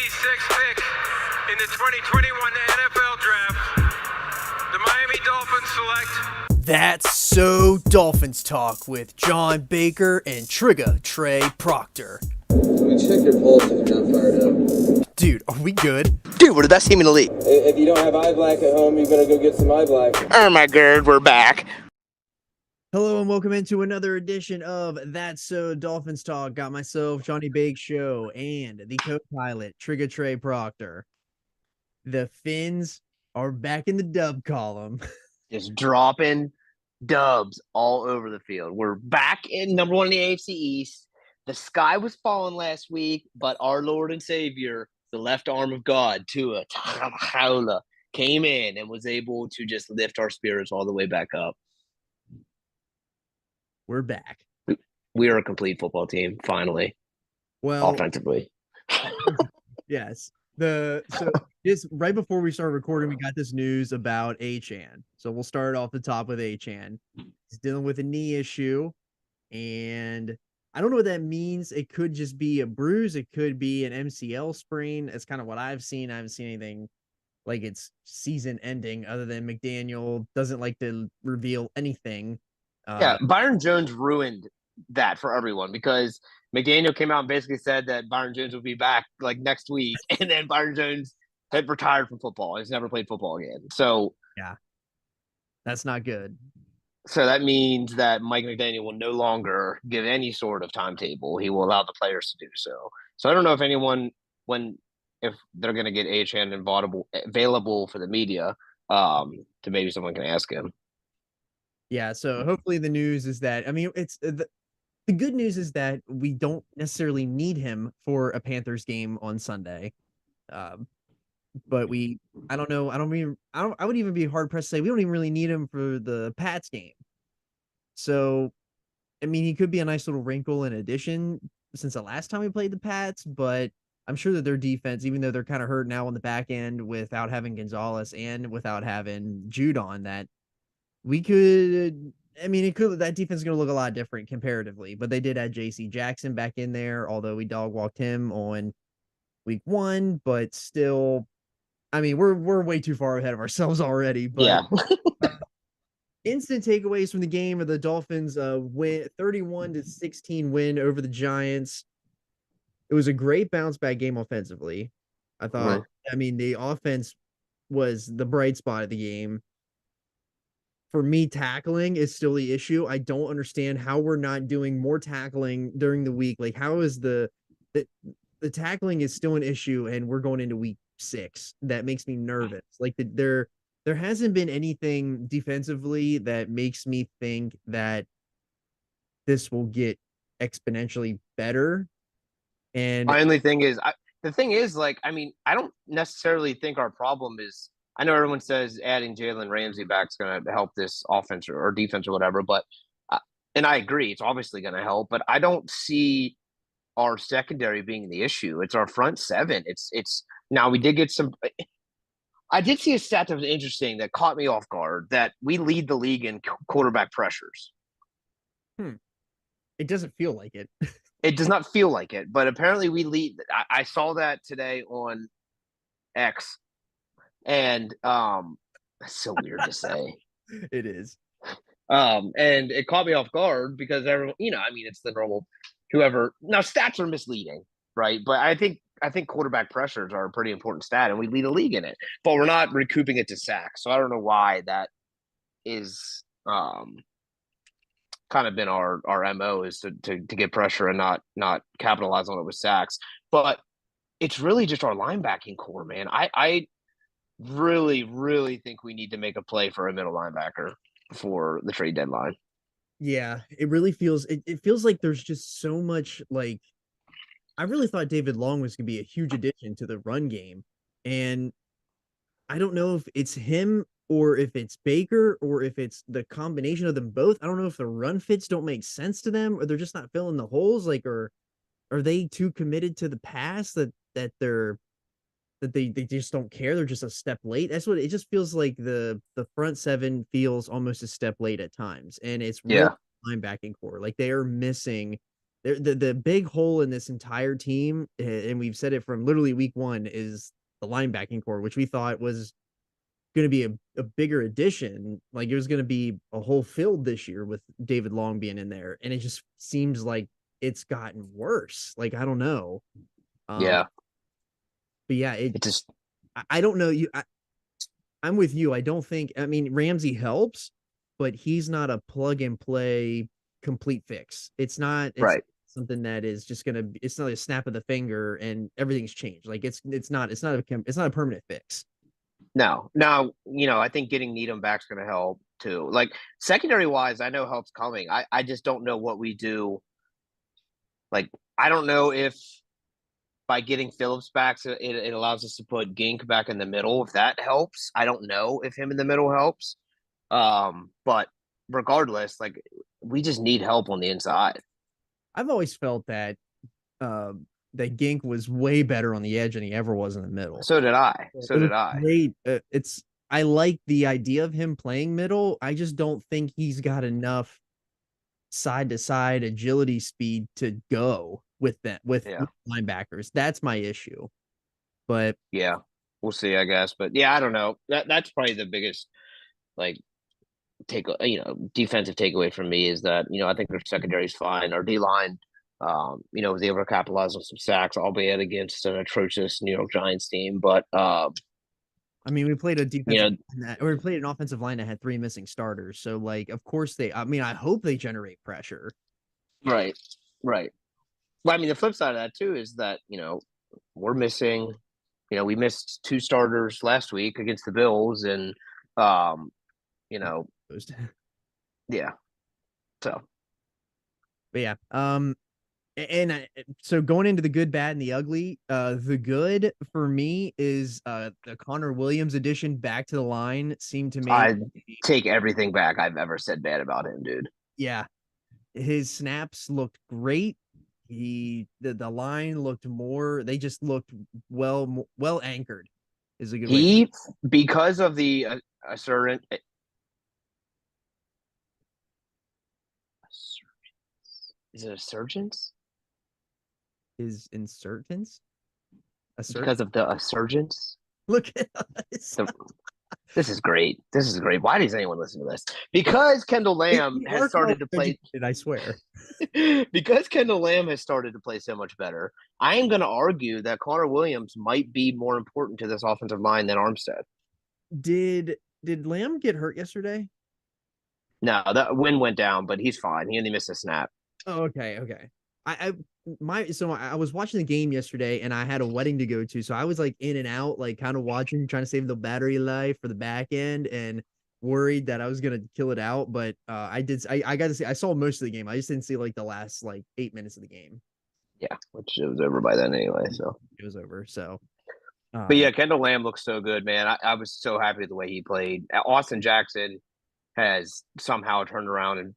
86th pick in the 2021 NFL Draft, the Miami Dolphins select... That's So Dolphins Talk with John Baker and Trigga Trey Proctor. We check your pulse if you're not fired up. Dude, are we good? Dude, we're the best team in the league. If you don't have eye black at home, you better go get some eye black. Oh my god, we're back. Hello and welcome into another edition of That's So Dolphins Talk. Got myself, Johnny Bake Show, and the co-pilot, Trigga Trey Proctor. The Finns are back in the dub column. Just dropping dubs all over the field. We're back in number one in the AFC East. The sky was falling last week, but our Lord and Savior, the left arm of God, Tua Tagovailoa, came in and was able to just lift our spirits all the way back up. We're back. We are a complete football team, finally. Well, offensively. Yes. Just right before we started recording, we got this news about Achane. So we'll start off the top with Achane. He's dealing with a knee issue, and I don't know what that means. It could just be a bruise. It could be an MCL sprain. That's kind of what I've seen. I haven't seen anything like it's season ending other than McDaniel doesn't like to reveal anything. Yeah, Byron Jones ruined that for everyone because McDaniel came out and basically said that Byron Jones would be back like next week, and then Byron Jones had retired from football. He's never played football again. So yeah, that's not good. So that means that Mike McDaniel will no longer give any sort of timetable. He will allow the players to do so. So I don't know if anyone, if they're going to get Achane available for the media, to maybe someone can ask him. Yeah, so hopefully the news is that, I mean, it's the good news is that we don't necessarily need him for a Panthers game on Sunday. But I don't know. I would even be hard pressed to say we don't even really need him for the Pats game. So, I mean, he could be a nice little wrinkle in addition since the last time we played the Pats, but I'm sure that their defense, even though they're kind of hurt now on the back end without having Gonzalez and without having Judon, that we could, I mean, that defense is going to look a lot different comparatively, but they did add JC Jackson back in there, although we dog walked him on week 1, but still, I mean, we're way too far ahead of ourselves already, but yeah. Instant takeaways from the game of the Dolphins win 31-16 win over the Giants. It was a great bounce back game offensively. I thought, I mean, the offense was the bright spot of the game. For me, tackling is still the issue. I don't understand how we're not doing more tackling during the week. Like, how is the tackling is still an issue and we're going into week 6? That makes me nervous. Like, there hasn't been anything defensively that makes me think that this will get exponentially better. And my only thing is, the thing is, like, I mean, I don't necessarily think our problem is, I know everyone says adding Jalen Ramsey back is going to help this offense or defense or whatever, but, and I agree, it's obviously going to help, but I don't see our secondary being the issue. It's our front seven. It's now we did get some. I did see a stat that was interesting that caught me off guard, that we lead the league in quarterback pressures. It doesn't feel like it. It does not feel like it, but apparently we lead. I saw that today on X, and that's so weird to say. It is. And it caught me off guard because everyone, I mean, it's the normal whoever. Now stats are misleading, right? But I think quarterback pressures are a pretty important stat, and we lead the league in it. But we're not recouping it to sacks, so I don't know why that is. Kind of been our MO is to get pressure and not capitalize on it with sacks. But it's really just our linebacking core, man. I really, really think we need to make a play for a middle linebacker for the trade deadline. Yeah, it really feels it feels like there's just so much, like, I really thought David Long was going to be a huge addition to the run game. And I don't know if it's him or if it's Baker or if it's the combination of them both. I don't know if the run fits don't make sense to them or they're just not filling the holes. Like, or are they too committed to the pass that they just don't care? They're just a step late. That's what it just feels like. The front seven feels almost a step late at times. And it's really linebacking core. Like, they are missing the big hole in this entire team, and we've said it from literally week one, is the linebacking core, which we thought was going to be a bigger addition. Like it was going to be a whole field this year with David Long being in there, and it just seems like it's gotten worse. Like I don't know. Yeah. But yeah, It just I don't know. I'm with you. I don't think. I mean, Ramsey helps, but he's not a plug and play complete fix. It's not. It's right. something that is just gonna. It's not a snap of the finger and everything's changed. Like it's not. It's not a permanent fix. No. Now, I think getting Needham back is going to help too. Like secondary wise, I know help's coming. I just don't know what we do. Like, I don't know if by getting Phillips back, so it allows us to put Gink back in the middle. If that helps, I don't know if him in the middle helps. But regardless, like we just need help on the inside. I've always felt that that Gink was way better on the edge than he ever was in the middle. So did I. So It was did I. great. I like the idea of him playing middle. I just don't think he's got enough side to side agility speed to go with that with linebackers. That's my issue. But yeah, we'll see, I guess. But yeah, I don't know. That's probably the biggest like defensive takeaway from me is that I think our secondary is fine. Our D line, was able to capitalize on some sacks, albeit against an atrocious New York Giants team. But I mean, we played a defensive or we played an offensive line that had 3 missing starters. So like, of course I hope they generate pressure. Right. Right. Well, I mean, the flip side of that too is that, we're missing, we missed 2 starters last week against the Bills and yeah. So but yeah. So going into the good, bad, and the ugly, the good for me is the Connor Williams addition back to the line seemed to me. I take everything back I've ever said bad about him, dude. Yeah, his snaps looked great. The line looked more. They just looked well anchored. Is a good way. Because of the assurance. Is it Assurgence? Is insurgence? Because of the Assurgence? Look at us. This is great. This is great. Why does anyone listen to this? Because Kendall Lamb has started to play. I swear. Because Kendall Lamb has started to play so much better, I am going to argue that Connor Williams might be more important to this offensive line than Armstead. Did Lamb get hurt yesterday? No, that wind went down, but he's fine. He only missed a snap. Oh, okay. I was watching the game yesterday and I had a wedding to go to. So I was like in and out, like kind of watching, trying to save the battery life for the back end and worried that I was gonna kill it out. But I got to see, I saw most of the game. I just didn't see like the last like 8 minutes of the game. Yeah, which it was over by then anyway. So it was over. So but yeah, Kendall Lamb looks so good, man. I was so happy with the way he played. Austin Jackson has somehow turned around and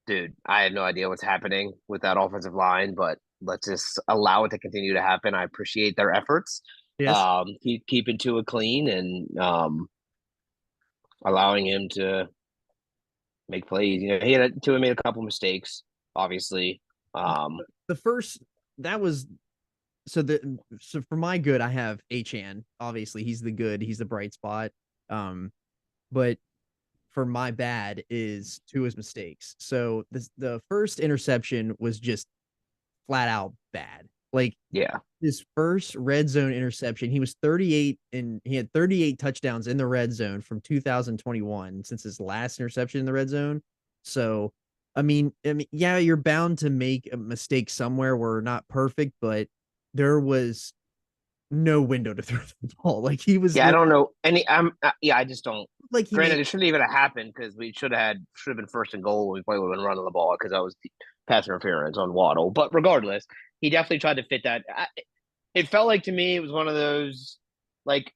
dude, I had no idea what's happening with that offensive line, but let's just allow it to continue to happen. I appreciate their efforts. Yes. Keeping Tua clean and allowing him to make plays. Tua made a couple mistakes, obviously. The first that was so for my good, I have Achan. Obviously, he's the good, he's the bright spot. But for my bad is Tua's mistakes. So the first interception was just flat out bad. Like his first red zone interception, he was 38 and he had 38 touchdowns in the red zone from 2021 since his last interception in the red zone. So I mean, yeah, you're bound to make a mistake somewhere. We're not perfect, but there was no window to throw the ball. Like he was. Yeah, I don't know. I just don't. Like granted, it shouldn't even have happened because we should have been first and goal when we probably would have been running the ball because that was pass interference on Waddle. But regardless, he definitely tried to fit that. It felt like to me it was one of those like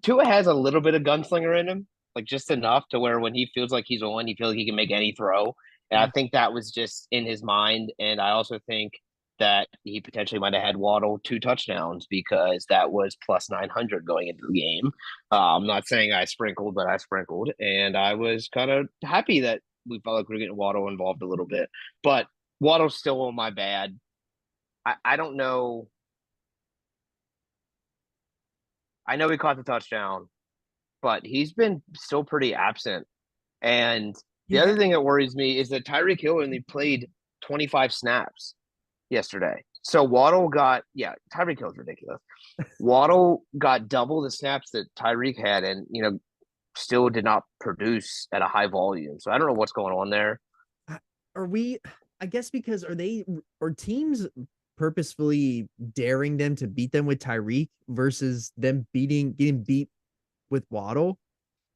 Tua has a little bit of gunslinger in him, like just enough to where when he feels like he's on, he feels like he can make any throw. And I think that was just in his mind. And I also think that he potentially might have had Waddle 2 touchdowns because that was plus 900 going into the game. I'm not saying I sprinkled, but I sprinkled. And I was kind of happy that we felt like we were getting Waddle involved a little bit. But Waddle's still on my bad. I don't know. I know he caught the touchdown, but he's been still pretty absent. And the He other had thing that worries me is that Tyreek Hill only played 25 snaps yesterday. So Waddle got, yeah, Tyreek Hill's ridiculous. Waddle got double the snaps that Tyreek had, and still did not produce at a high volume. So I don't know what's going on there. are we I guess because are teams purposefully daring them to beat them with Tyreek versus them getting beat with Waddle?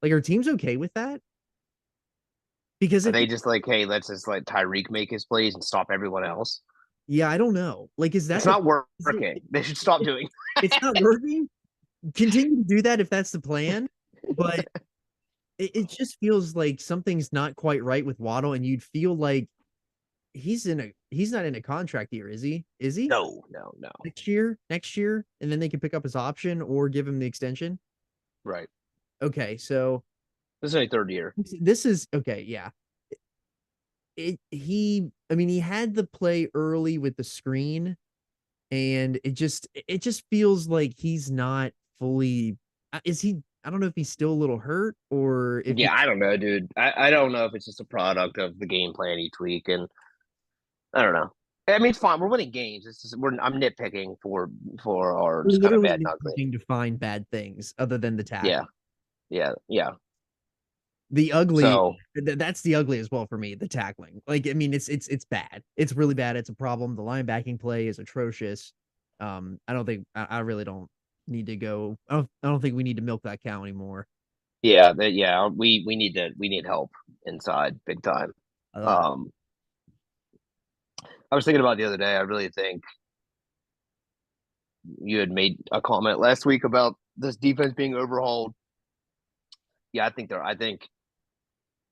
Like, are teams okay with that? Because Are if they just like, hey, let's just let Tyreek make his plays and stop everyone else? yeah, I don't know. Like, is that It's the not is working. it, They should stop doing. it's not working? Continue to do that if that's the plan, but it just feels like something's not quite right with Waddle, and you'd feel like he's not in a contract year, is he? Is he? No, no, no. Next year, and then they can pick up his option or give him the extension. Right. Okay, so This is my third year. this is okay, yeah. I mean, he had the play early with the screen, and it just feels like he's not fully is he I don't know if he's still a little hurt or if he Yeah, I don't know, dude. I don't know if it's just a product of the game plan each week, and I don't know. I mean, it's fine. We're winning games. It's just I'm nitpicking for our we're just kind of literally bad and ugly. looking to find bad things other than the Yeah, tackle. yeah. The ugly So that's the ugly as well for me, the tackling. Like, I mean, it's bad. It's really bad. It's a problem. The linebacking play is atrocious. I don't think I really don't need to go. I don't think we need to milk that cow anymore. yeah, we need help inside big time. Uh, Um, I was thinking about the other day. I really think you had made a comment last week about this defense being overhauled. Yeah, I think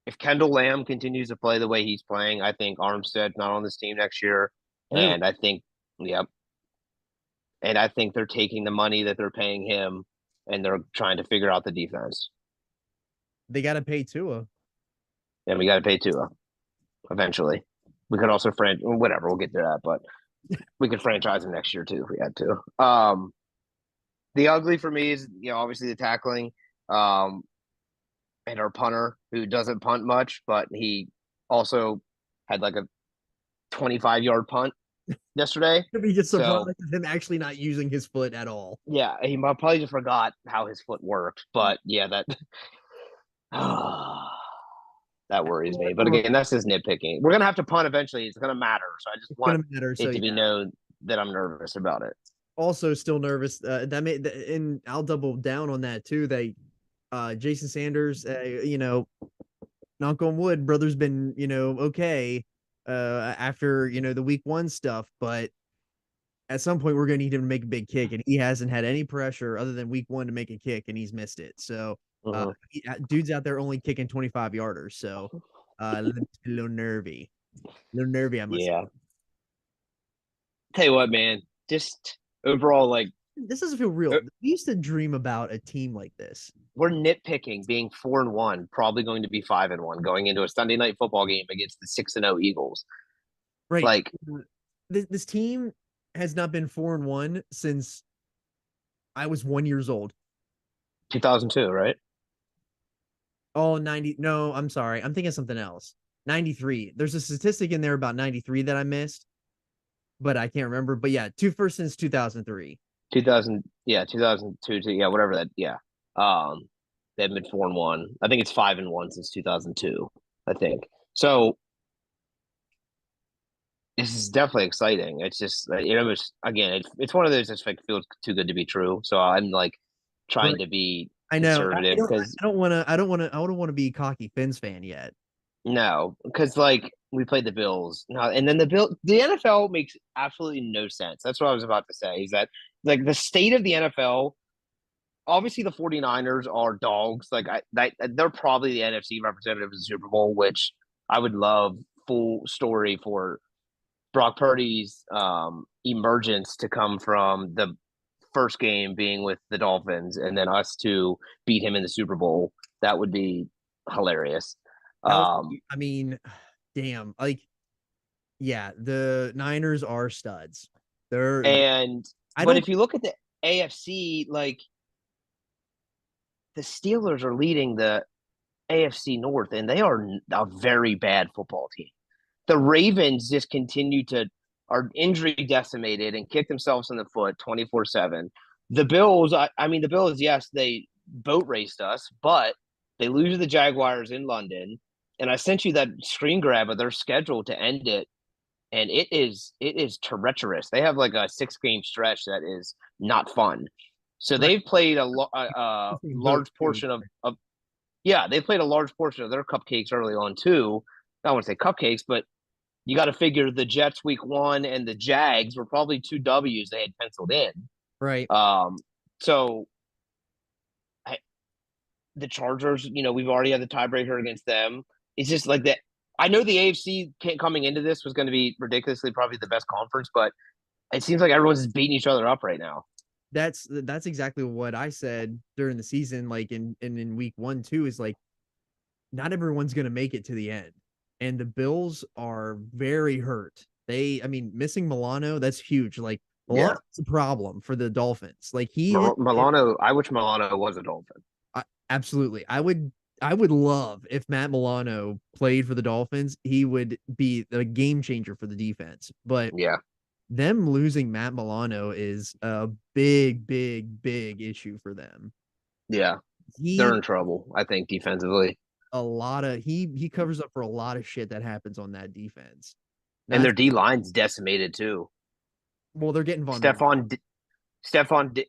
if Kendall Lamb continues to play the way he's playing, I think Armstead's not on this team next year. really, And I think, yep. And I think they're taking the money that they're paying him and they're trying to figure out the defense. they got to pay Tua. And we got to pay Tua eventually. We could also whatever, we'll get to that, but we could franchise him next year too if we had to. The ugly for me is, obviously the tackling. Um, and our punter who doesn't punt much, but he also had like a 25-yard punt yesterday. I'd be just surprised So at him actually not using his foot at all. yeah, he probably just forgot how his foot worked. But yeah, that that worries me. But again, that's just nitpicking. We're gonna have to punt eventually. It's gonna matter. So I just It's want gonna matter. So it to be yeah. known that I'm nervous about it. Also, still nervous. And I'll double down on that too. Jason Sanders, knock on wood, brother's been, okay, after, the week 1 stuff, but at some point we're going to need him to make a big kick, and he hasn't had any pressure other than week 1 to make a kick, and he's missed it. So, Mm-hmm. dude's out there only kicking 25 yarders. So, a little nervy, I must say. Yeah. Tell you what, man, just overall, like This doesn't feel real. uh, We used to dream about a team like this. we're nitpicking being 4-1, probably going to be 5-1 going into a Sunday night football game against the 6-0 Eagles. Right. Like This team has not been 4-1 since I was 1 years old. 2002, right? Oh, 90. No, I'm sorry. I'm thinking something else. 93. There's a statistic in there about 93 that I missed, but I can't remember. But yeah, first since 2003. 2000, yeah, 2002, yeah, whatever that, yeah. They've been 4-1. I think it's 5-1 since 2002. I think so. This is definitely exciting. It's just again, it's one of those that's like feels too good to be true. So I'm like trying Right. to be I know. conservative because I don't want to be a cocky Finns fan yet. no, because like we played the Bills, no, and then the NFL makes absolutely no sense. That's what I was about to say. Is that like the state of the NFL? Obviously, the 49ers are dogs. Like they're probably the NFC representative of the Super Bowl, which I would love full story for Brock Purdy's emergence to come from the first game being with the Dolphins, and then us to beat him in the Super Bowl. That would be hilarious. That would Um, I mean, damn. Like, Yeah, the Niners are studs. They're And I but don't if you look at the AFC, like the Steelers are leading the AFC North, and they are a very bad football team. The Ravens just continue to are injury decimated and kick themselves in the foot 24/7. The Bills, I mean, the Bills, yes, they boat raced us, but they lose to the Jaguars in London. And I sent you that screen grab of their schedule to end it, and it is treacherous. They have like a 6 game stretch that is not fun. So right. they've played Vote large too. portion of yeah, they played a large portion of their cupcakes early on too. I don't want to say cupcakes, but you got to figure the Jets week 1 and the Jags were probably 2 W's they had penciled in. Right. So the Chargers, we've already had the tiebreaker against them. It's just like that. I know the AFC coming into this was going to be ridiculously probably the best conference, but it seems like everyone's just beating each other up right now. That's exactly what I said during the season, like in week 1 too, is like not everyone's gonna make it to the end. And the Bills are very hurt. I mean, missing Milano, that's huge. Like Yeah. Milano's a problem for the Dolphins. Like he Milano, I wish Milano was a Dolphin. absolutely. I would love if Matt Milano played for the Dolphins. He would be a game changer for the defense. But Yeah. them losing Matt Milano is a big, big, big issue for them. Yeah. They're in trouble, I think, defensively. He covers up for a lot of shit that happens on that defense. And their That's D line's decimated too. well, they're getting Von Miller.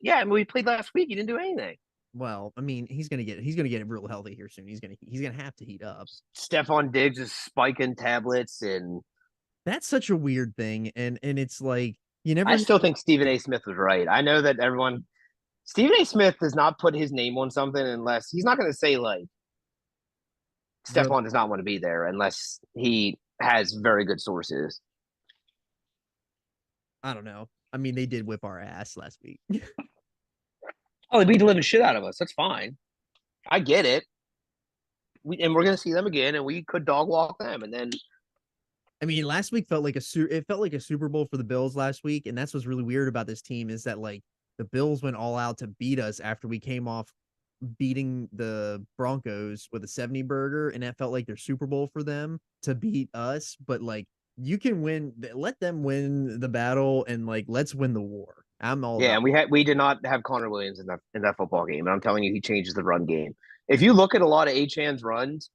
Yeah, I mean, we played last week. He didn't do anything. Well, I mean, he's gonna get real healthy here soon. He's gonna have to heat up. Stephon Diggs is spiking tablets, and That's such a weird thing, and it's like you I never. still think Stephen A. Smith was right. I know that Stephen A. Smith does not put his name on something unless he's not going to say like The, Stephon does not want to be there unless he has very good sources. I don't know. I mean, they did whip our ass last week. Oh, they beat the living shit out of us. That's fine. I get it. And we're going to see them again, and we could dog walk them, and then I mean, last week felt like it felt like a Super Bowl for the Bills last week, and that's what's really weird about this team is that like the Bills went all out to beat us after we came off beating the Broncos with a 70 burger, and that felt like their Super Bowl for them to beat us. But like you can win, let them win the battle, and like let's win the war. I'm all yeah, about. and we did not have Connor Williams in that football game, and I'm telling you, he changes the run game. If you look at a lot of Achan's runs,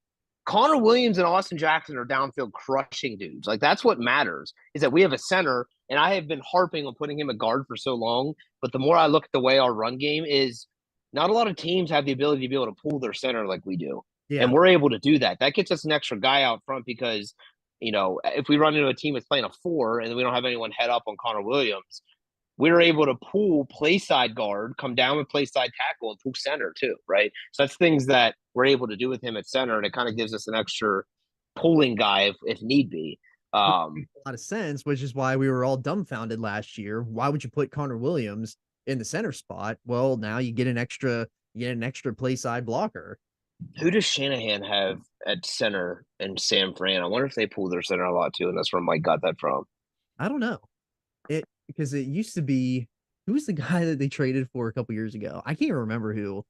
Connor Williams and Austin Jackson are downfield crushing dudes. Like that's what matters is that we have a center, and I have been harping on putting him a guard for so long. But the more I look at the way our run game is, not a lot of teams have the ability to be able to pull their center like we do, Yeah, and we're able to do that. That gets us an extra guy out front because if we run into a team that's playing a 4 and we don't have anyone head up on Connor Williams, we're able to pull play side guard, come down with play side tackle, and pull center too, right? So that's things that we're able to do with him at center, and it kind of gives us an extra pulling guy if need be. makes a lot of sense, which is why we were all dumbfounded last year. Why would you put Connor Williams in the center spot? Well, now you get an extra play side blocker. Who does Shanahan have at center and San Fran? I wonder if they pull their center a lot too, and that's where Mike got that from. I don't know. Because it used to be who was the guy that they traded for a couple years ago? I can't remember who.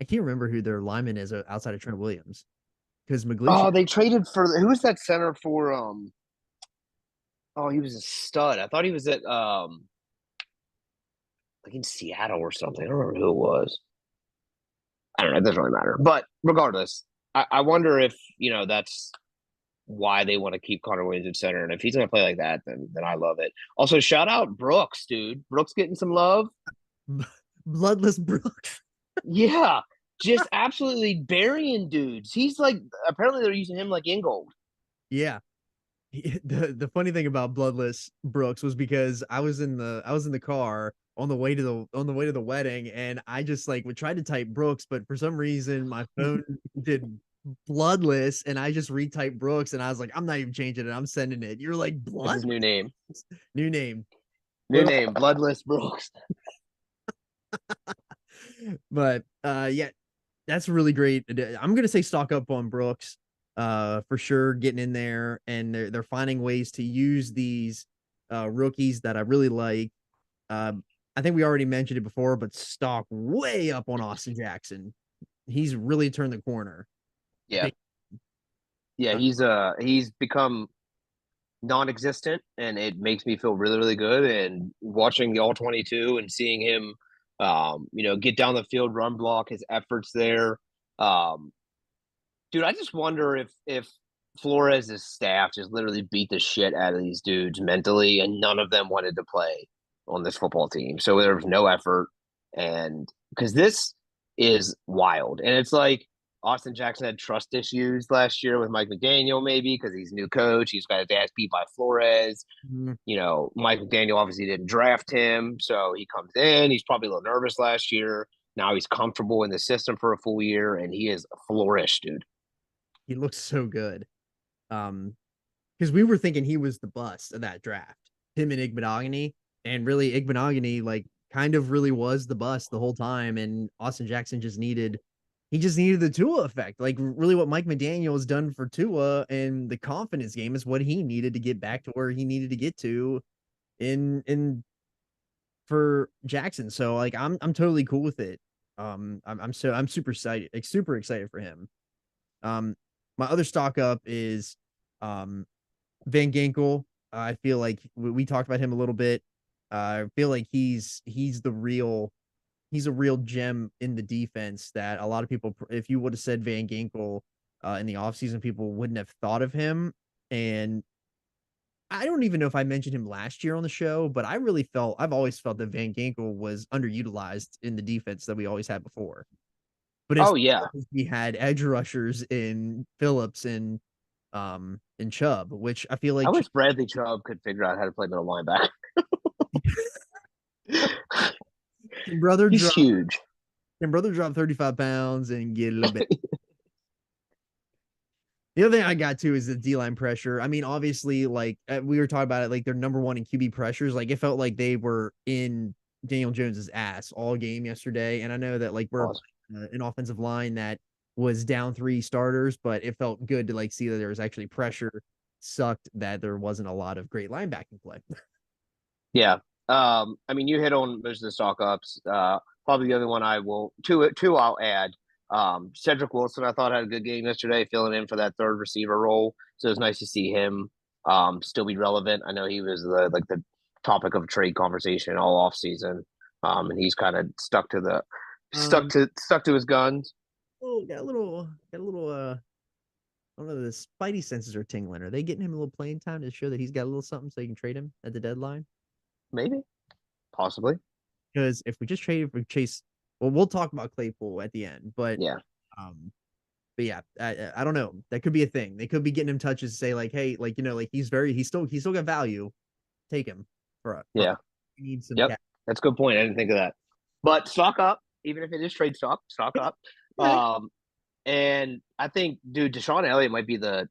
I can't remember who their lineman is outside of Trent Williams. Because Oh, Magliucci, they traded for who was that center for? Oh, he was a stud. I thought he was at like in Seattle or something. I don't remember who it was. I don't know. It doesn't really matter. But regardless, I wonder if that's why they want to keep Connor Williams at center. And if he's going to play like that, then I love it. Also, shout out Brooks, dude. Brooks getting some love. bloodless Brooks. Yeah, just absolutely burying dudes. He's like apparently they're using him like Ingold. Yeah. The funny thing about bloodless Brooks was because I was in the car on the way to the wedding, and I just like would try to type Brooks, but for some reason my phone did bloodless, and I just retyped Brooks, and I was like, I'm not even changing it, I'm sending it. You're like That's blood his new name. new name. New name, Bloodless Brooks. But yeah, that's really great. I'm gonna say stock up on Brooks. for sure getting in there, and they're finding ways to use these rookies that I really like. Uh, I think we already mentioned it before, but stock way up on Austin Jackson. He's really turned the corner. Yeah. Yeah, he's become non-existent, and it makes me feel really, really good. And watching the All 22 and seeing him, get down the field, run block, his efforts there. Um, Dude, I just wonder if Flores' staff just literally beat the shit out of these dudes mentally, and none of them wanted to play on this football team. So there was no effort, and because this is wild, and it's like Austin Jackson had trust issues last year with Mike McDaniel, maybe because he's a new coach. He's got his ass beat by Flores. Mhm. Mike McDaniel obviously didn't draft him, so he comes in. He's probably a little nervous last year. Now he's comfortable in the system for a full year, and he is flourished, dude. He looks so good. Because we were thinking he was the bust of that draft, him and Igbenogany, and really Igbenogany like kind of really was the bust the whole time, and Austin Jackson just needed the Tua effect. Like really, what Mike McDaniel has done for Tua and the confidence game is what he needed to get back to where he needed to get to in for Jackson. So like I'm totally cool with it. I'm super excited, like super excited for him. My other stock up is Van Ginkel. I feel like we talked about him a little bit. I feel like he's a real gem in the defense that a lot of people, if you would have said Van Ginkel in the offseason, people wouldn't have thought of him. And I don't even know if I mentioned him last year on the show, but I've always felt that Van Ginkel was underutilized in the defense that we always had before. But Oh yeah, we had edge rushers in Phillips and Chubb, which I feel I like wish Bradley Chubb could figure out how to play middle linebacker. can brother He's drop huge. 35 pounds and get a little bit. The other thing I got to is the D line pressure. I mean, obviously, like we were talking about it, like they're number one in QB pressures. Like it felt like they were in Daniel Jones's ass all game yesterday. And I know that like we're Awesome. an offensive line that was down 3 starters, but it felt good to like see that there was actually pressure. Sucked that there wasn't a lot of great linebacking play. Yeah. I mean, you hit on most of the stock ups. Probably the other one I will two I'll add. Cedric Wilson, I thought had a good game yesterday, filling in for that third receiver role. So it was nice to see him still be relevant. I know he was the topic of trade conversation all off season. And he's kind of Um, stuck to his guns. oh, got a little. I don't know. The Spidey senses are tingling. Are they getting him a little playing time to show that he's got a little something so you can trade him at the deadline? Maybe, possibly. Because if we just trade for Chase, well, we'll talk about Claypool at the end, Yeah. um, but yeah, I don't know. That could be a thing. They could be getting him touches to say like, hey, like like he's still got value. Take him for Yeah. we need some Yep. cash. That's a good point. I didn't think of that. But stock up, even if it is trade stock up. Yeah. Um, and I think, dude, Deshaun Elliott might be the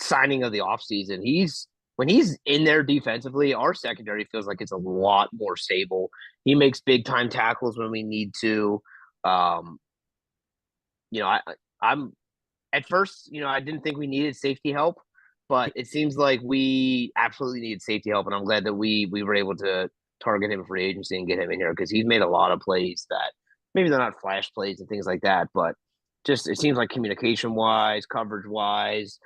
signing of the offseason. When he's in there defensively, our secondary feels like it's a lot more stable. He makes big time tackles when we need to. Um, I'm at first, I didn't think we needed safety help, but it seems like we absolutely needed safety help, and I'm glad that we were able to target him for free agency and get him in here because he's made a lot of plays that maybe they're not flash plays and things like that, but just it seems like communication wise, coverage wise,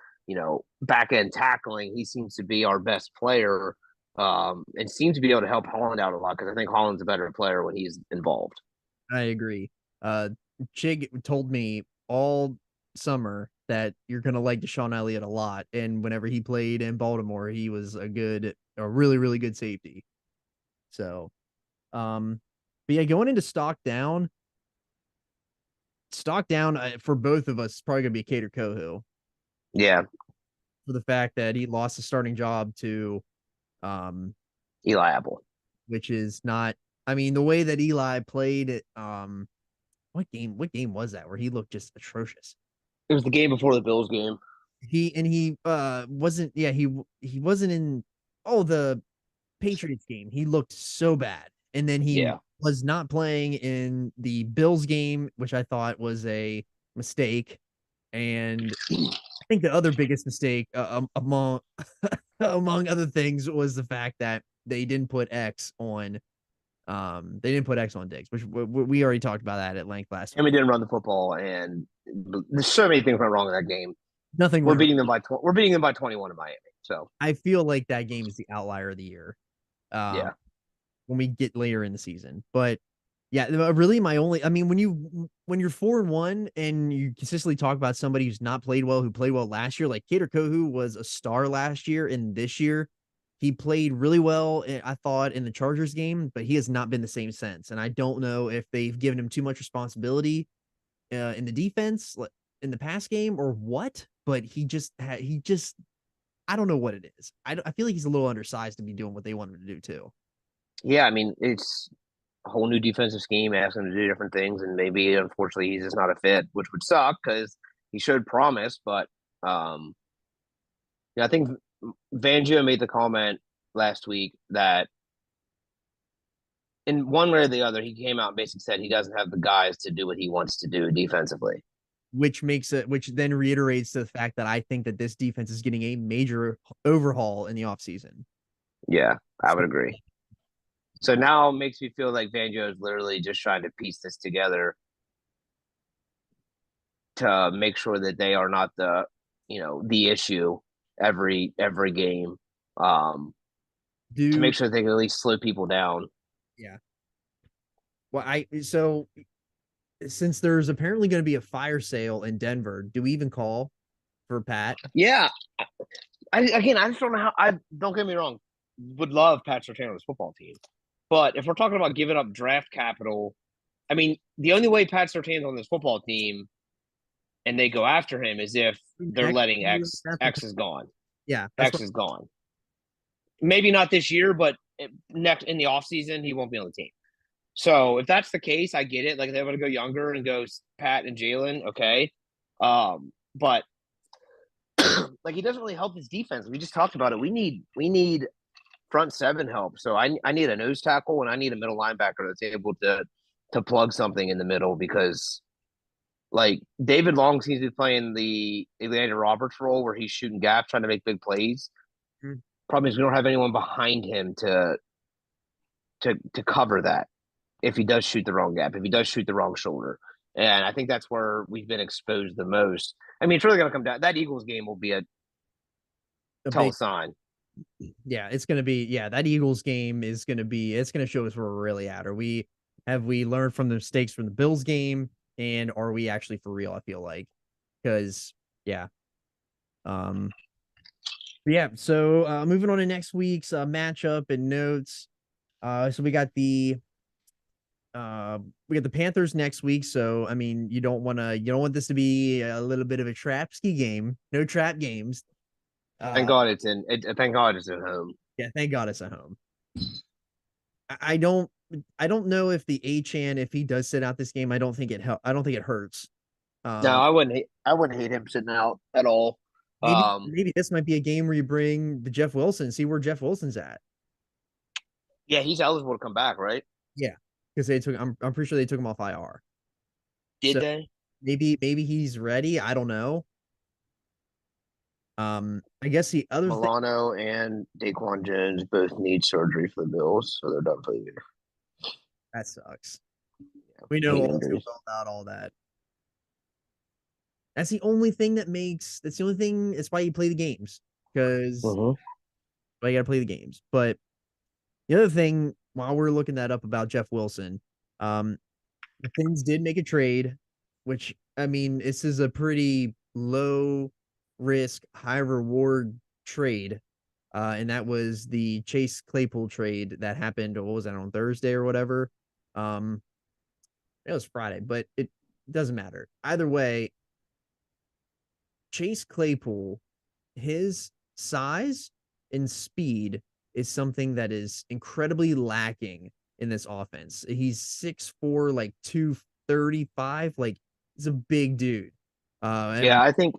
back end tackling, he seems to be our best player, and seems to be able to help Holland out a lot because I think Holland's a better player when he's involved. I agree. Chig told me all summer that you're gonna like Deshaun Elliott a lot, and whenever he played in Baltimore, he was a really, really good safety. So, but yeah, going into stock down for both of us is probably gonna be Cater Kohu Yeah, for the fact that he lost his starting job to, um, Eli Apple. which is not. I mean, the way that Eli played, what game was that where he looked just atrocious? It was the game before the Bills game. He wasn't, yeah, he wasn't in, oh, the Patriots game. He looked so bad. And then he Yeah. was not playing in the Bills game, which I thought was a mistake. And I think the other biggest mistake among among other things was the fact that they didn't put X on Diggs, which we already talked about that at length last And we week. didn't run the football, and there's so many things went wrong in that game. Nothing We're went wrong. beating them by we're beating them by 21 in Miami. So I feel like that game is the outlier of the year. yeah, When we get later in the season. But yeah, really my only I mean, when you're 4-1 and you consistently talk about somebody who's not played well, who played well last year, like Kader Kohu was a star last year, and this year he played really well, I thought, in the Chargers game, but he has not been the same since. And I don't know if they've given him too much responsibility in the defense, in the pass game, or what. But he just I don't know what it is. I feel like he's a little undersized to be doing what they want him to do too. yeah. I mean, it's a whole new defensive scheme, asking him to do different things, and maybe unfortunately he's just not a fit, which would suck because he showed promise. But yeah, I think Fangio made the comment last week that in one way or the other, he came out and basically said he doesn't have the guys to do what he wants to do defensively. Which then reiterates the fact that I think that this defense is getting a major overhaul in the offseason. Yeah, I would agree. So now it makes me feel like Fangio is literally just trying to piece this together to make sure that they are not the issue every game. To make sure they can at least slow people down. Yeah. Well, so since there's apparently going to be a fire sale in Denver, do we even call for Pat? Yeah. I just don't know how. I don't get me wrong. Would love Pat Surtain's football team, but if we're talking about giving up draft capital, I mean, the only way Pat Surtain's on this football team and they go after him is if they're letting X. X is gone. Yeah, X is gone. Maybe not this year, but next in the offseason, he won't be on the team. So if that's the case, I get it. Like, they want to go younger and go Pat and Jalen, okay. But like, he doesn't really help his defense. We just talked about it. We need front seven help. So I need a nose tackle and I need a middle linebacker that's able to plug something in the middle, because like David Long seems to be playing the Atlanta Roberts role where he's shooting gaps, trying to make big plays. Mm-hmm. Problem is we don't have anyone behind him to cover that if he does shoot the wrong gap, if he does shoot the wrong shoulder. And I think that's where we've been exposed the most. I mean, it's really going to come down. That Eagles game will be a tell sign. Yeah, it's going to be. Yeah, that Eagles game is going to be. It's going to show us where we're really at. We learned from the mistakes from the Bills game, and are we actually for real? I feel like, because yeah, yeah. So moving on to next week's matchup and notes. So we got the Panthers next week. So I mean, you don't want this to be a little bit of a trapski game. No trap games. Thank God it's in. Thank God it's at home. Yeah, thank God it's at home. I don't know if the Achane, if he does sit out this game, I don't think it hurts. No, I wouldn't hate him sitting out at all. Maybe this might be a game where you bring the Jeff Wilson, see where Jeff Wilson's at. Yeah, he's eligible to come back, right? Yeah, because they took. I'm pretty sure they took him off IR. Did they? Maybe he's ready. I don't know. I guess the other Milano and Daquan Jones both need surgery for the Bills, so they're done for the year. That sucks. Yeah, we know about all that. That's the only thing that makes. That's the only thing. It's why you play the games, because you got to play the games. But the other thing, while we're looking that up about Jeff Wilson, the Fins did make a trade, which I mean, this is a pretty low risk, high reward trade. And that was the Chase Claypool trade that happened. What was that, on Thursday or whatever? It was Friday, but it doesn't matter. Either way, Chase Claypool, his size and speed is something that is incredibly lacking in this offense. He's 6'4", like 235. Like, he's a big dude. I think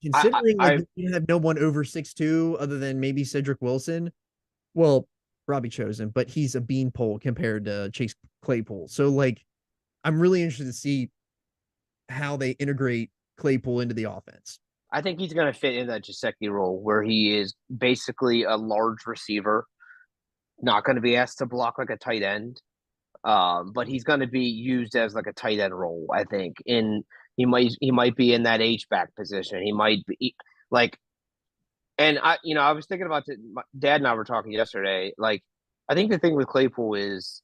considering you have no one over 6'2", other than maybe Cedric Wilson. Well, Robbie Chosen, but he's a beanpole compared to Chase Claypool. So, like, I'm really interested to see how they integrate Claypool into the offense. I think he's going to fit in that Gesicki role where he is basically a large receiver, not going to be asked to block like a tight end. But he's going to be used as like a tight end role, I think. He might be in that H back position. He might be like, and I was thinking about my dad and I were talking yesterday. Like, I think the thing with Claypool is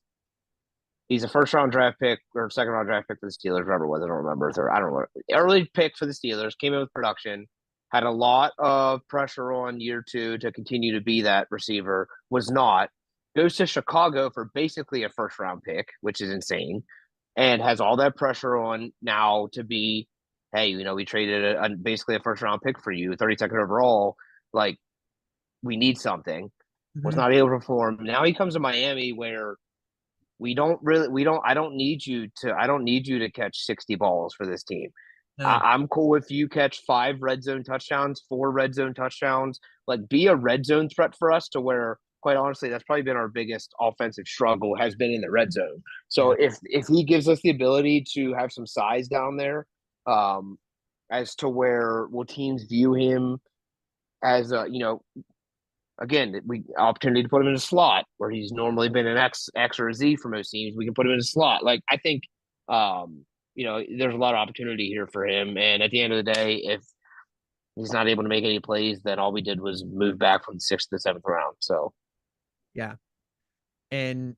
he's a first round draft pick or second round draft pick for the Steelers, whatever it was. I don't remember. I don't know. Early pick for the Steelers, came in with production, had a lot of pressure on year two to continue to be that receiver, was not. Goes to Chicago for basically a first round pick, which is insane, and has all that pressure on now to be, hey, we traded basically a first round pick for you, 32nd overall. Like, we need something. Was not able to perform. Now he comes to Miami where I don't need you to catch 60 balls for this team. No. I'm cool if you catch 5 red zone touchdowns, 4 red zone touchdowns, like be a red zone threat for us to where, quite honestly, that's probably been our biggest offensive struggle has been in the red zone. So if he gives us the ability to have some size down there, as to where will teams view him as again, we opportunity to put him in a slot where he's normally been an X or a Z for most teams. We can put him in a slot. Like, I think, there's a lot of opportunity here for him. And at the end of the day, if he's not able to make any plays, then all we did was move back from the 6th to 7th round. So, yeah. And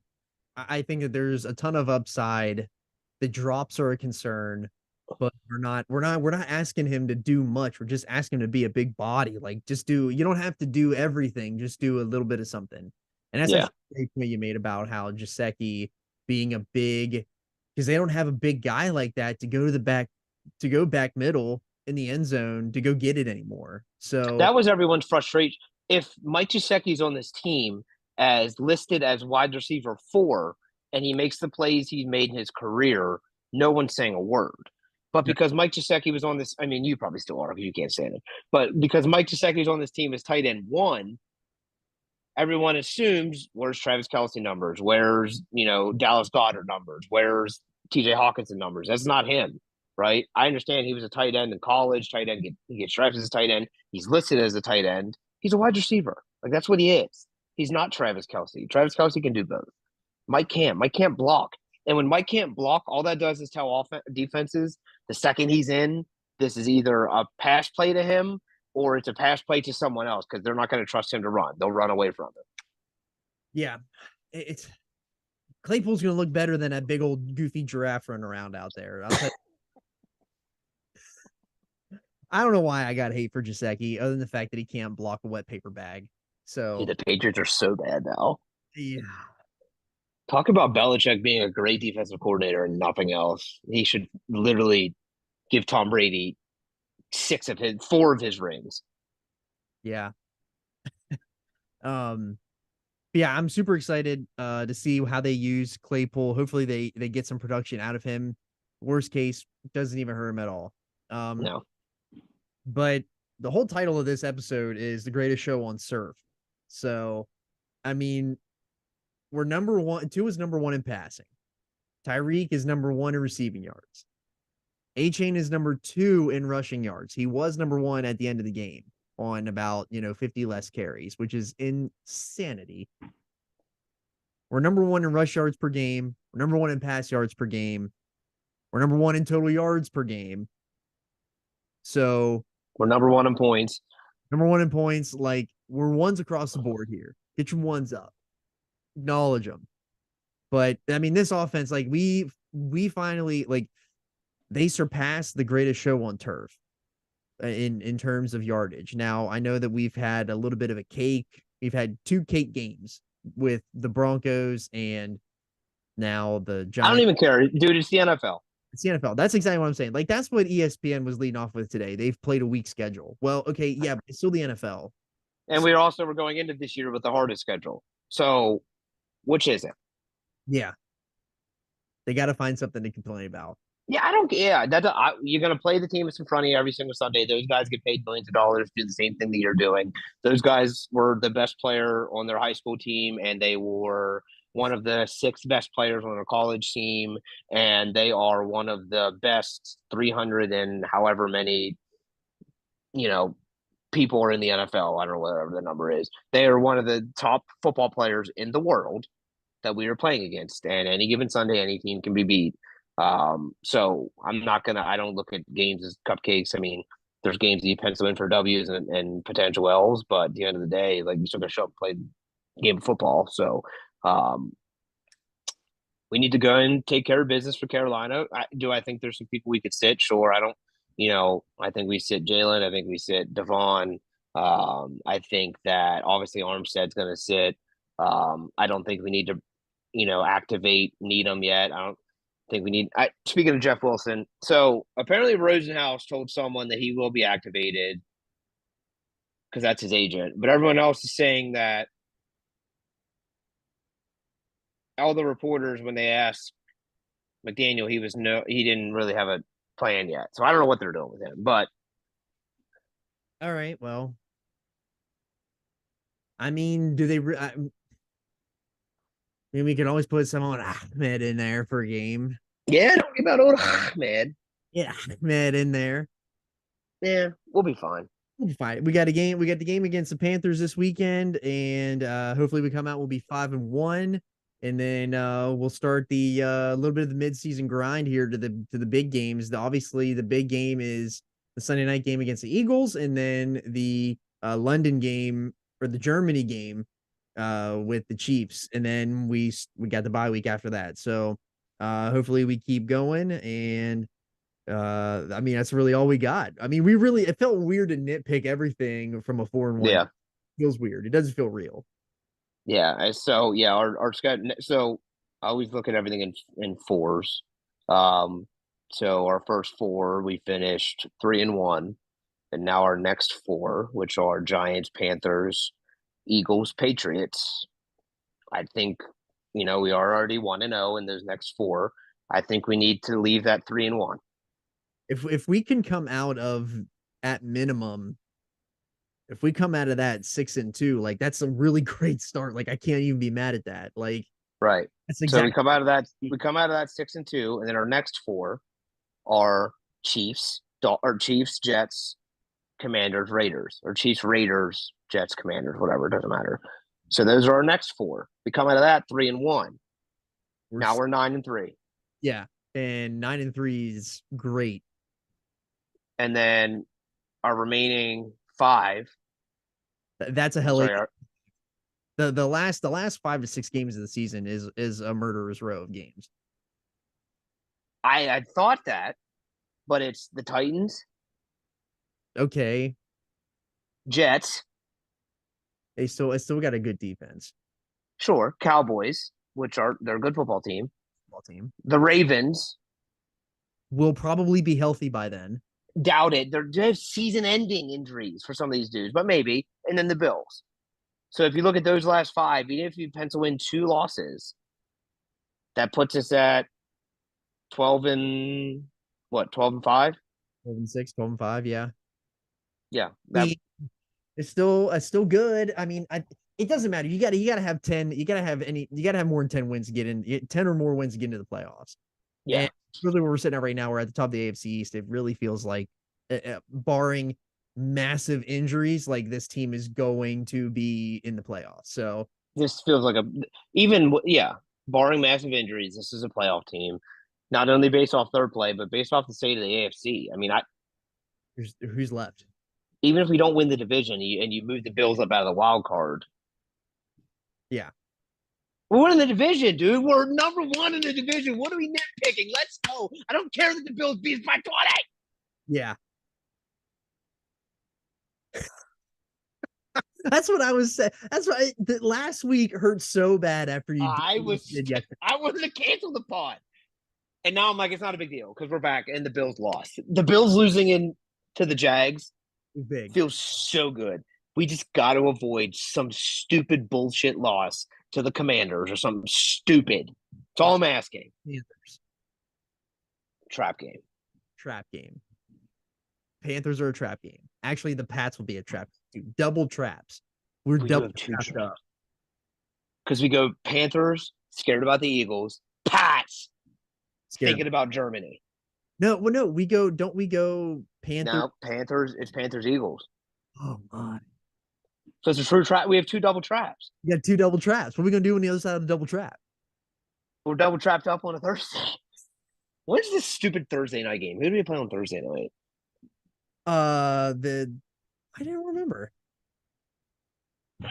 I think that there's a ton of upside. The drops are a concern, but we're not asking him to do much. We're just asking him to be a big body. Like, you don't have to do everything. Just do a little bit of something. And that's actually a great point you made about how Gesicki being a big, because they don't have a big guy like that to go back middle in the end zone to go get it anymore. So that was everyone's frustration. If Mike Gesicki's on this team as listed as wide receiver 4 and he makes the plays he's made in his career, no one's saying a word. But because Mike Gesicki was on this, I mean, you probably still are because you can't stand it. But because Mike Gesicki is on this team as tight end 1, everyone assumes where's Travis Kelce numbers, where's Dallas Goedert numbers, where's T.J. Hawkinson numbers. That's not him, right? I understand he was a tight end in college. Tight end he gets drafted as a tight end. He's listed as a tight end. He's a wide receiver. Like, that's what he is. He's not Travis Kelce. Travis Kelce can do both. Mike can't. Mike can't block. And when Mike can't block, all that does is tell defenses the second he's in, this is either a pass play to him or it's a pass play to someone else because they're not going to trust him to run. They'll run away from him. Yeah. It's Claypool's going to look better than that big old goofy giraffe running around out there. I don't know why I got hate for Gesicki other than the fact that he can't block a wet paper bag. So the Patriots are so bad now. Yeah. Talk about Belichick being a great defensive coordinator and nothing else. He should literally give Tom Brady 4 of his rings. Yeah. Yeah, I'm super excited to see how they use Claypool. Hopefully they get some production out of him. Worst case, doesn't even hurt him at all. No. But the whole title of this episode is The Greatest Show on Surf. So, I mean, we're number 1. Tua is number 1 in passing. Tyreek is number 1 in receiving yards. A-Chain is number 2 in rushing yards. He was number 1 at the end of the game on about 50 less carries, which is insanity. We're number 1 in rush yards per game. We're number 1 in pass yards per game. We're number 1 in total yards per game. So we're number 1 in points. Number 1 in points. Like, we're ones across the board here. Get your ones up. Acknowledge them. But I mean, this offense, like we finally, like, they surpassed the greatest show on turf in terms of yardage. Now, I know that we've had a little bit of a cake. We've had 2 cake games with the Broncos and now the Giants. I don't even care, dude. It's the NFL. It's the NFL. That's exactly what I'm saying. Like, that's what ESPN was leading off with today. They've played a weak schedule. Well, okay, yeah, but it's still the NFL. And we're going into this year with the hardest schedule. So, which is it? Yeah. They got to find something to complain about. Yeah, I don't. Yeah, you're going to play the team that's in front of you every single Sunday. Those guys get paid millions of dollars to do the same thing that you're doing. Those guys were the best player on their high school team, and they were one of the 6 best players on a college team, and they are one of the best 300 and however many, people are in the NFL. I don't know whatever the number is. They are one of the top football players in the world that we are playing against, and any given Sunday, any team can be beat. So I don't look at games as cupcakes. I mean, there's games that you pencil in for W's and potential L's, but at the end of the day, like, you still got to show up and play the game of football. So, we need to go and take care of business for Carolina. Do I think there's some people we could sit? Sure. I don't, I think we sit Jalen. I think we sit Devon. I think that obviously Armstead's going to sit. I don't think we need to, activate Needham yet. I don't think we need. Speaking of Jeff Wilson, so apparently Rosenhaus told someone that he will be activated because that's his agent, but everyone else is saying that all the reporters, when they asked McDaniel, he didn't really have a plan yet. So I don't know what they're doing with him, but All right. Well, I mean, do they? I mean, we can always put someone Ahmed in there for a game. yeah, don't worry about old Ahmed. Yeah, Ahmed in there. Yeah, we'll be fine. We'll be fine. We got a game. We got the game against the Panthers this weekend, and hopefully we come out. We'll be 5-1. And then we'll start the little bit of the midseason grind here to the big games. Obviously, the big game is the Sunday night game against the Eagles, and then the London game or the Germany game with the Chiefs, and then we got the bye week after that. So hopefully we keep going, and I mean that's really all we got. I mean it felt weird to nitpick everything from a 4-1. Yeah, it feels weird. It doesn't feel real. yeah. So yeah, our schedule. So I always look at everything in fours. So our first 4 we finished 3-1, and now our next 4, which are Giants, Panthers, Eagles, Patriots. I think we are already 1-0 in those next 4. I think we need to leave that 3-1. If we can come out of at minimum. If we come out of that 6-2, like that's a really great start. Like I can't even be mad at that. Like Right. that's So exactly we come out of that 6-2, and then our next 4 are Chiefs, Jets, Commanders, Raiders, or Chiefs, Raiders, Jets, Commanders, whatever, it doesn't matter. So those are our next 4. We come out of that 3-1. Now we're 9-3. Yeah, and 9-3 is great. And then our remaining 5. That's a hell of Sorry, the last 5 to 6 games of the season is a murderer's row of games. I thought that, but it's the Titans, Okay, Jets, I still got a good defense. sure, Cowboys, they're a good football team, Football team the Ravens. will probably be healthy by then. Doubt it. They have season-ending injuries for some of these dudes, but maybe. And then the Bills. So if you look at those last 5, even if you pencil in 2 losses, that puts us at 12-5? 12-6, 12-5, yeah. Yeah. It's still good. I mean, it doesn't matter. You gotta have 10. You gotta have more than 10 wins to get in. 10 or more wins to get into the playoffs. Yeah. And really where we're sitting at right now, we're at the top of the AFC East. It really feels like, barring massive injuries, like this team is going to be in the playoffs. So This feels like barring massive injuries, this is a playoff team. Not only based off third play, but based off the state of the AFC. I mean, who's left? even if we don't win the division and you move the Bills up out of the wild card, Yeah. we're winning the division, dude. We're number 1 in the division. What are we nitpicking? Let's go. I don't care that the Bills beat us by 20. Yeah. That's what I was saying. That's why the last week hurt so bad after you I was did yesterday. I wanted to cancel the pod. And now I'm like, it's not a big deal because we're back and the Bills lost. The Bills losing in to the Jags Big. feels so good. We just got to avoid some stupid bullshit loss to the Commanders or something stupid. That's all I'm asking. Panthers. Trap game. Trap game. Panthers are a trap game. Actually, the Pats will be a trap. Double traps. We're We do double have 2 trapped traps. up. Because we go Panthers, Scared about the Eagles. Pats. Scared. Thinking about Germany. No, well, no, don't we go Panthers? Now Panthers. It's Panthers Eagles. Oh my. So it's a true trap. We have 2 double traps. You got 2 double traps. What are we gonna do on the other side of the double trap? We're double trapped up on a Thursday. When's this stupid Thursday night game? Who do we play on Thursday night? I don't remember. Do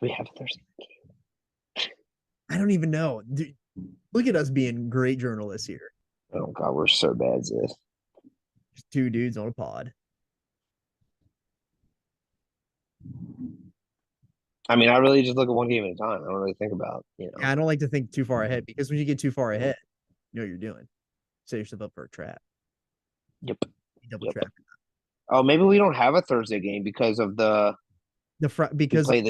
we have a Thursday night game? I don't even know. Dude, look at us being great journalists here. Oh God, we're so bad at this. Just 2 dudes on a pod. I mean, I really just look at one game at a time. I don't really think about, Yeah, I don't like to think too far ahead because when you get too far ahead, you know what you're doing. Set yourself up for a trap. Yep. Double trap. Oh, maybe we don't have a Thursday game because of Because play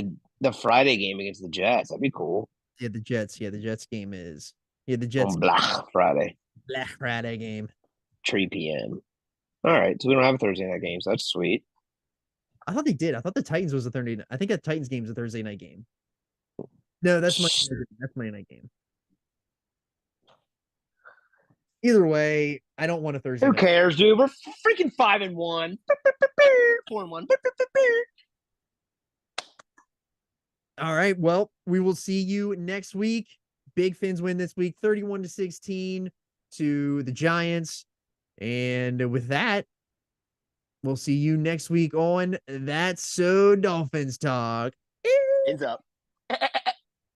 the Friday game against the Jets. That'd be cool. the Jets. Yeah, the Jets game is the Jets On Black Friday. Black Friday game. 3 p.m. All right, so we don't have a Thursday night game, so that's sweet. I thought they did. I thought the Titans was a Thursday. I think the Titans game is a Thursday night game. No, that's my night game. Either way, I don't want a Thursday. Who night. cares, dude? We're freaking 5-1. 4-1. All right. Well, we will see you next week. Big Fins win this week, 31-16 to the Giants. And with that, we'll see you next week on That's So Dolphins Talk. Ends up.